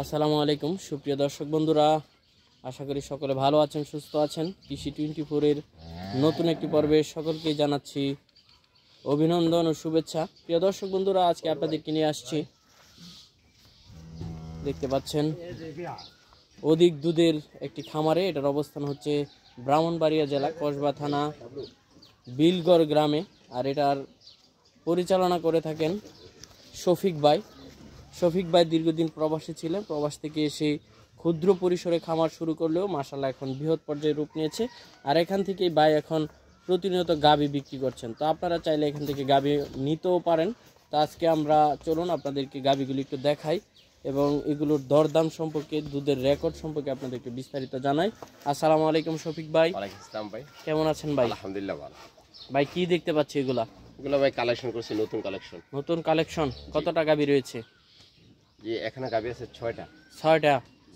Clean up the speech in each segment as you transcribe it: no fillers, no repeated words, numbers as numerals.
আসসালামু আলাইকুম সুপ্রিয় দর্শক বন্ধুরা, আশা করি সকলে ভালো আছেন, সুস্থ আছেন। কৃষি 24 এর নতুন একটি পর্বে সকলকে জানাচ্ছি অভিনন্দন ও শুভেচ্ছা। প্রিয় দর্শক বন্ধুরা, আজকে আপনাদেরকে নিয়ে আসছি, দেখতে পাচ্ছেন অধিক দুধের একটি খামারে। এটার অবস্থান হচ্ছে ব্রাহ্মণবাড়িয়া জেলা কসবা থানা বিলগড় গ্রামে। আর এটার পরিচালনা করে থাকেন শফিক ভাই। শফিক ভাই দীর্ঘদিন প্রবাসী ছিলেন, প্রবাস থেকে এসে ক্ষুদ্র পরিসরে খামার শুরু করলেও মাশাআল্লাহ এখন বৃহৎ পর্যায়ে রূপ নিয়েছে। আর এখান থেকেই ভাই এখন প্রতিনিয়ত গাভী বিক্রি করছেন। তো আপনারা চাইলে এখান থেকে গাভী নিতেও পারেন। তো আজকে আমরা চলুন আপনাদেরকে গাভীগুলি একটু দেখাই এবং এগুলোর দরদাম সম্পর্কে, দুধের রেকর্ড সম্পর্কে আপনাদেরকে বিস্তারিত জানাই। আসসালামু আলাইকুম শফিক ভাই। ওয়ালাইকুম আসসালাম ভাই, কেমন আছেন ভাই? আলহামদুলিল্লাহ ভালো। ভাই কি দেখতে পাচ্ছি এগুলা? এগুলো ভাই কালেকশন করছি, নতুন কালেকশন। নতুন কালেকশন। কতটা গাভী রয়েছে? জি, এখানে গাবি আছে 6টা।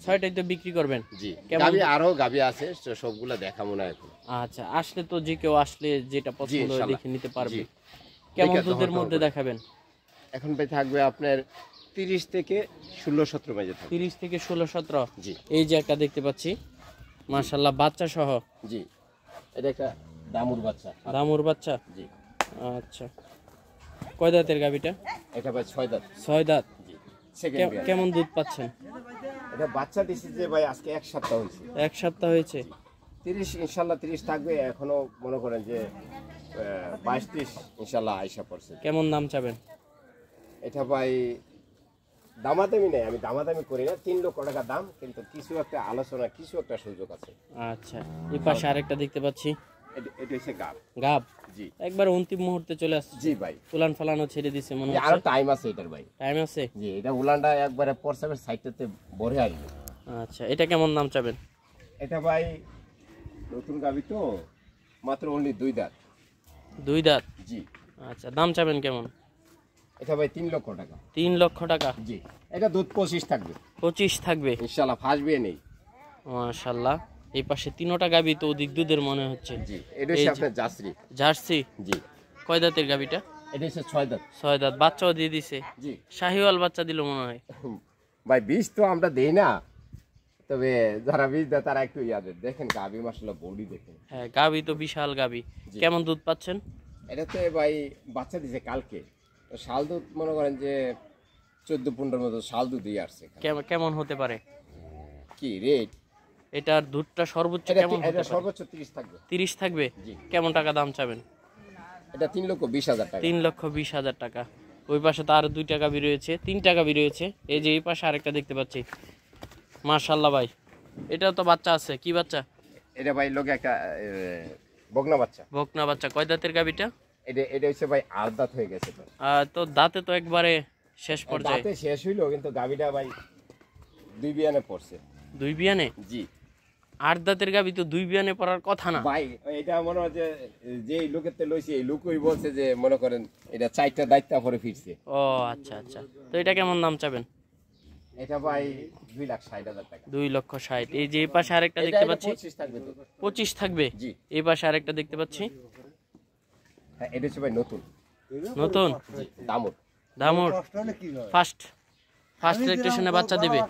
6টাই তো বিক্রি করবেন? জি, গাবি আরো গাবি আছে, সবগুলা দেখাবো না এখন। আচ্ছা, আসলে তো যে কেউ আসলে যেটা পছন্দ হয় দেখে নিতে পারবে। জি। কেমন দুধের মধ্যে দেখাবেন? এখন ভাই থাকবে আপনার 30 থেকে 16-17 মাঝে থাকবে। 30 থেকে 16-17। জি। এই যে একটা দেখতে পাচ্ছি মাশাআল্লাহ, বাচ্চা সহ। জি, এটা একটা দামুর বাচ্চা। দামুর বাচ্চা? জি। আচ্ছা, কয় দাঁতের গাভীটা? এটা ভাই 6 দাঁত। 6 দাঁত। জি। সেকেন্ড বিয়ার। কেমন দুধ পাচ্ছেন? এটা বাচ্চা দিছি যে ভাই আজকে 1 সপ্তাহ হয়েছে। 1 সপ্তাহ হয়েছে। 30 ইনশাআল্লাহ 30 থাকবে। এখনো মনে করেন যে 22-30 ইনশাআল্লাহ আইসা পড়ছে। কেমন দাম চাবেন? এটা ভাই দামাদামি নেই, আমি দামাদামি করি না। 3 লক্ষ টাকা দাম, কিন্তু কিছু একটা আলোচনা, কিছু একটা সুযোগ আছে। আচ্ছা, এই পাশে আরেকটা দেখতে পাচ্ছি। এটা হচ্ছে গাব। জি। একবার অন্তিম মুহূর্তে চলে আসছে। জি ভাই, উলান ফালানো ছেড়ে দিছে মনে হচ্ছে। আরো টাইম আছে এটার ভাই। টাইম আছে? জি, এটা উলানটা একবারে পরসাবের সাইডটাতে ভরে আসবে। আচ্ছা, এটা কেমন দাম চাবেন? এটা ভাই নতুন গাবি তো, মাত্র অনলি 2 দাঁত। 2 দাঁত? জি। আচ্ছা, দাম চাবেন কেমন? এটা ভাই 3 লক্ষ টাকা। 3 লক্ষ টাকা? জি। এটা দুধ 25 থাকবে। 25 থাকবে ইনশাআল্লাহ, ফাসবে নেই। মাশাআল্লাহ। এই পাশে 3টা গাবি তো অধিক দুধের মনে হচ্ছে। জি, এটা হচ্ছে আপনার জার্সি। জার্সি? জি। কয় দাঁতের গাবিটা? এটা হচ্ছে 6 দাঁত। 6 দাঁত। বাচ্চাও দিয়ে দিছে? জি। শাহিওয়াল বাচ্চা দিল মনে হয়। ভাই বীজ তো আমরা দেই না, তবে যারা বীজ দেয় তারা একটু ইয়াদের দেখেন। গাবি মাশাআল্লাহ বডি দেখেন। হ্যাঁ, গাবি তো বিশাল গাবি। কেমন দুধ পাচ্ছেন? এটাতে ভাই বাচ্চা দিছে কালকে, তো শাল দুধ মনে করেন যে 14-15 মতো শাল দুধ দিয়ে আসছে। কেমন হতে পারে কি রেট এটার? দুধটা সর্বোচ্চ কেমন হতে এটা? পারে? সর্বোচ্চ 30 থাকবে। 30 থাকবে? জি। কেমন টাকা দাম চাবেন? এটা 3,20,000 টাকা। 3,20,000 টাকা। ওই পাশে তো আরো 2টা গাবি রয়েছে, 3টা গাবি রয়েছে। এই যে এই পাশে আরেকটা দেখতে পাচ্ছি। মাশাআল্লাহ ভাই, এটাও তো বাচ্চা আছে। কি বাচ্চা? এটা ভাই লোকে একটা বকনা বাচ্চা। বকনা বাচ্চা। কয় দাঁতের গাবিটা? এটা হচ্ছে ভাই 8 দাঁত হয়ে গেছে। তো তো দাঁতে তো একবারে শেষ পর্যায়ে। দাঁতে শেষ হইলো, কিন্তু গাবিটা ভাই 2 বিয়ানে পড়ছে। 2 বিয়ানে? জি। 8 দাঁতের গাবি তো 2 বিয়ানে পড়ার কথা না ভাই। এটা মনে হয় যে লোকের তে লইছে, এই লোকই বলছে যে মনে করেন এটা 4টা দায়িত্ব পরে ফিরছে। ও আচ্ছা আচ্ছা। তো এটা কেমন দাম চাবেন? এটা ভাই 2,60,000 টাকা। 2,60,000। এই যে এই পাশে আরেকটা দেখতে পাচ্ছি। 25 থাকবে তো। 25 থাকবে? জি। এই পাশে আরেকটা দেখতে পাচ্ছি। হ্যাঁ, এটা হচ্ছে ভাই নতুন। নতুন? দামুর। দামুর ফার্স্ট রেজিস্ট্রেশনে বাচ্চা দিবে?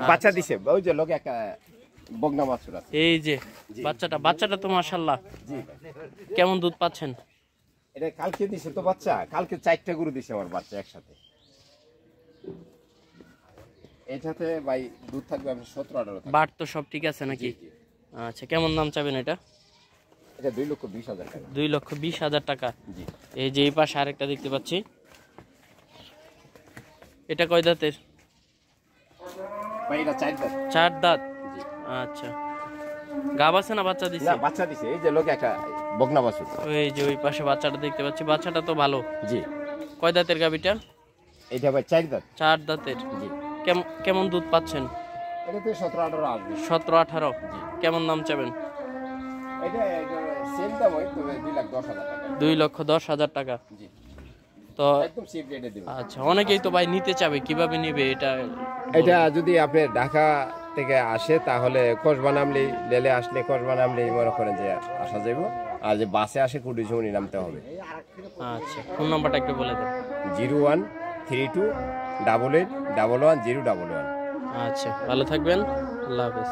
বাচ্চা দিছে ওই যে লোকে একটা বগনা বাছুর আছে। এই যে বাচ্চাটা তো মাশাআল্লাহ। জি। কেমন দুধ পাচ্ছেন? এটা কালকে দিছে তো বাচ্চা, কালকে 4টা গরু দিছে আমার বাচ্চা একসাথে। এটাতে ভাই দুধ থাকবে আপনার 17-18 থাকবে। বাট তো সব ঠিক আছে নাকি? আচ্ছা, কেমন দাম চাবেন এটা? এটা 2,20,000 টাকা। 2,20,000 টাকা। জি। এই যে এই পাশে আরেকটা দেখতে পাচ্ছি। এটা কয় দাঁতের? ভাই এটা 4 দাঁত। 4 দাঁত? জি। আচ্ছা, গাব আছে না বাচ্চা দিছে? না, বাচ্চা দিছে। এই যে লোকে একটা বগনা বাছুর। ওই যে ওই পাশে বাচ্চাটা দেখতে পাচ্ছি। বাচ্চাটা তো ভালো। জি। কয় দাঁতের গাবিটা? এটা ভাই 4 দাঁত। 4 দাঁতের। জি। কেমন দুধ পাচ্ছেন? এটাতে 17-18 আসবে। 17-18? জি। কেমন দাম চাবেন? এটা সেম দাম হয়, তবে 2,10,000 টাকা। 2,10,000 টাকা? জি। তো একদম চিপ রেটে দেব। আচ্ছা, অনেকেই তো ভাই নিতে চাবে, কিভাবে নেবে এটা? এটা যদি আপনি ঢাকা থেকে আসে তাহলে কসবা নামলেই, লেলে আসলে কসবা নামলেই মনে করেন যে আসা যাইব। আর যে বাসে আসে কুটিঝুমনি নামতে হবে। আচ্ছা, ফোন নাম্বারটা একটু বলে দেন। 013288111011। আচ্ছা, ভালো থাকবেন, আল্লাহ হাফেজ।